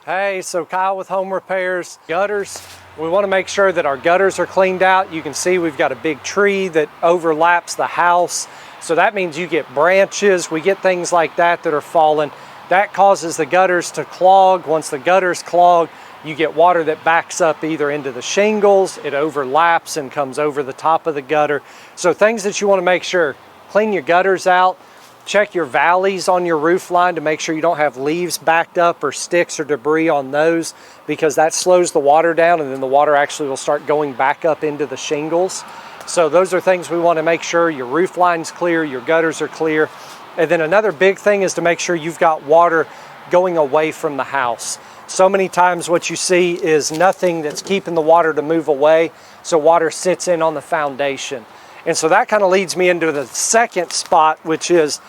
Hey, so Kyle with Home Repairs. Gutters, we want to make sure that our gutters are cleaned out. You can see we've got a big tree that overlaps the house. So that means you get branches, we get things like that that are falling. That causes the gutters to clog. Once the gutters clog, you get water that backs up either into the shingles, it overlaps and comes over the top of the gutter. So things that you want to make sure, clean your gutters out. Check your valleys on your roof line to make sure you don't have leaves backed up or sticks or debris on those, because that slows the water down and then the water actually will start going back up into the shingles. So those are things we want to make sure your roof line's clear, your gutters are clear. And then another big thing is to make sure you've got water going away from the house. So many times what you see is nothing that's keeping the water to move away, so water sits in on the foundation. And so that kind of leads me into the second spot, which is,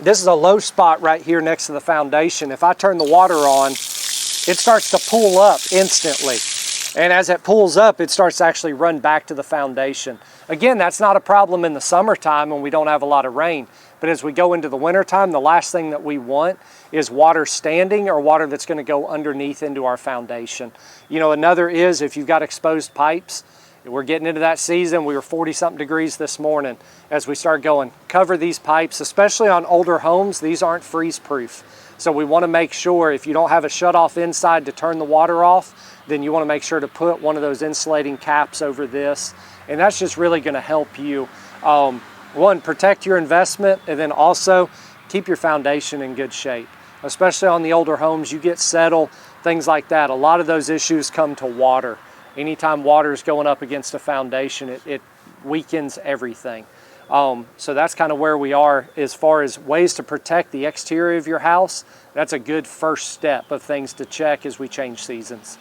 this is a low spot right here next to the foundation. If I turn the water on, it starts to pool up instantly. And as it pulls up, it starts to actually run back to the foundation. Again, that's not a problem in the summertime when we don't have a lot of rain. But as we go into the wintertime, the last thing that we want is water standing or water that's going to go underneath into our foundation. You know, another is if you've got exposed pipes. We're getting into that season. We were 40-something degrees this morning. As we start going, cover these pipes, especially on older homes. These aren't freeze-proof. So we want to make sure if you don't have a shut-off inside to turn the water off, then you want to make sure to put one of those insulating caps over this. And that's just really going to help you, one, protect your investment, and then also keep your foundation in good shape. Especially on the older homes, you get settled, things like that. A lot of those issues come to water. Anytime water is going up against a foundation, it weakens everything. So that's kind of where we are as far as ways to protect the exterior of your house. That's a good first step of things to check as we change seasons.